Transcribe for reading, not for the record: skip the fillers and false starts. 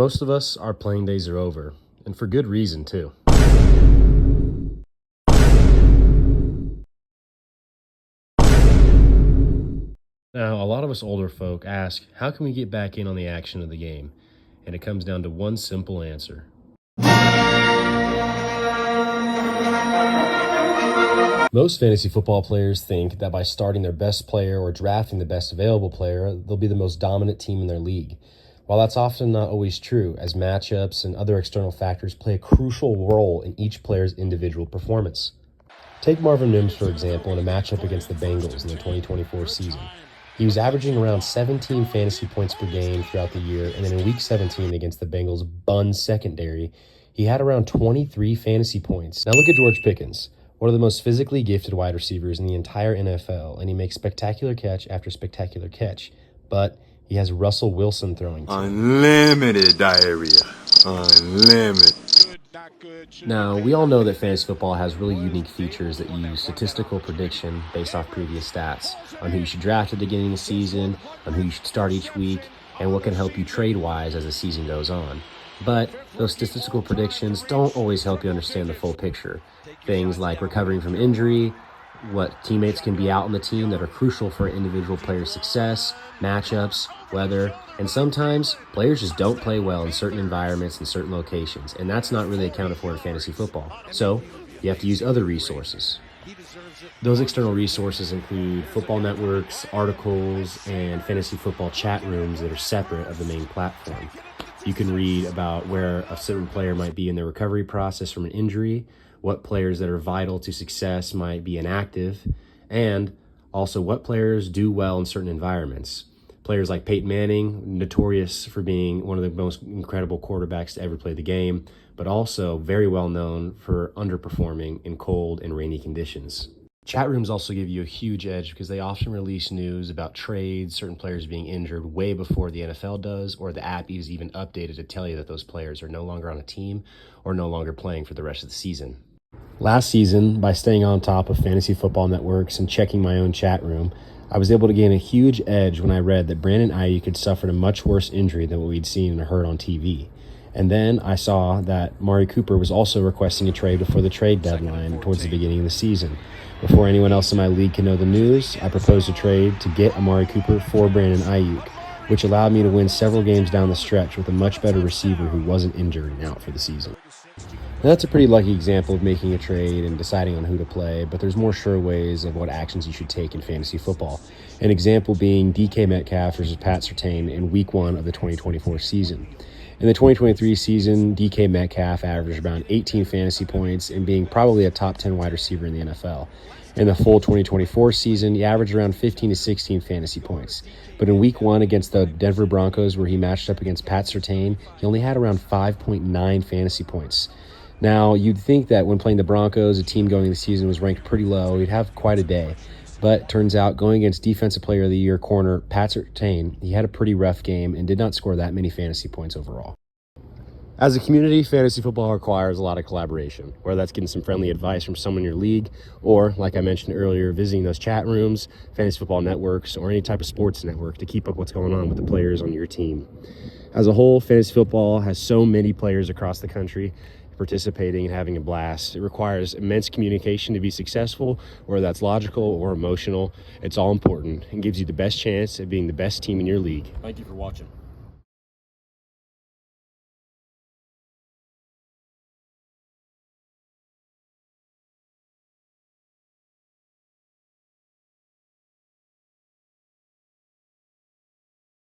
most of us, our playing days are over, and for good reason, too. Now, a lot of us older folk ask, how can we get back in on the action of the game? And it comes down to one simple answer. Most fantasy football players think that by starting their best player or drafting the best available player, they'll be the most dominant team in their league. While that's often not always true, as matchups and other external factors play a crucial role in each player's individual performance. Take Marvin Mims, for example, in a matchup against the Bengals in the 2024 season. He was averaging around 17 fantasy points per game throughout the year, and then in Week 17 against the Bengals' bun secondary, he had around 23 fantasy points. Now look at George Pickens, one of the most physically gifted wide receivers in the entire NFL, and he makes spectacular catch after spectacular catch, but he has Russell Wilson throwing to him. Unlimited diarrhea. Unlimited. Now, we all know that fantasy football has really unique features that use statistical prediction based off previous stats on who you should draft at the beginning of the season, on who you should start each week, and what can help you trade-wise as the season goes on. But those statistical predictions don't always help you understand the full picture. Things like recovering from injury, what teammates can be out on the team that are crucial for an individual player's success, matchups, weather, and sometimes players just don't play well in certain environments and certain locations, and that's not really accounted for in fantasy football. So you have to use other resources. Those external resources include football networks, articles, and fantasy football chat rooms that are separate of the main platform. You can read about where a certain player might be in their recovery process from an injury, what players that are vital to success might be inactive, and also what players do well in certain environments. Players like Peyton Manning, notorious for being one of the most incredible quarterbacks to ever play the game, but also very well known for underperforming in cold and rainy conditions. Chat rooms also give you a huge edge because they often release news about trades, certain players being injured way before the NFL does, or the app is even updated to tell you that those players are no longer on a team or no longer playing for the rest of the season. Last season, by staying on top of fantasy football networks and checking my own chat room, I was able to gain a huge edge when I read that Brandon Ayuk had suffered a much worse injury than what we'd seen and heard on TV. And then I saw that Amari Cooper was also requesting a trade before the trade deadline towards the beginning of the season. Before anyone else in my league can know the news, I proposed a trade to get Amari Cooper for Brandon Ayuk, which allowed me to win several games down the stretch with a much better receiver who wasn't injured and out for the season. Now, that's a pretty lucky example of making a trade and deciding on who to play, but there's more sure ways of what actions you should take in fantasy football. An example being DK Metcalf versus Pat Surtain in Week 1 of the 2024 season. In the 2023 season, DK Metcalf averaged around 18 fantasy points and being probably a top 10 wide receiver in the NFL. In the full 2024 season, he averaged around 15 to 16 fantasy points. But in Week 1 against the Denver Broncos, where he matched up against Pat Surtain, he only had around 5.9 fantasy points. Now, you'd think that when playing the Broncos, a team going into the season was ranked pretty low, he'd have quite a day. But turns out, going against Defensive Player of the Year corner Pat Surtain, he had a pretty rough game and did not score that many fantasy points overall. As a community, fantasy football requires a lot of collaboration, whether that's getting some friendly advice from someone in your league, or, like I mentioned earlier, visiting those chat rooms, fantasy football networks, or any type of sports network to keep up what's going on with the players on your team. As a whole, fantasy football has so many players across the country participating and having a blast. It requires immense communication to be successful, whether that's logical or emotional. It's all important and gives you the best chance at being the best team in your league. Thank you for watching.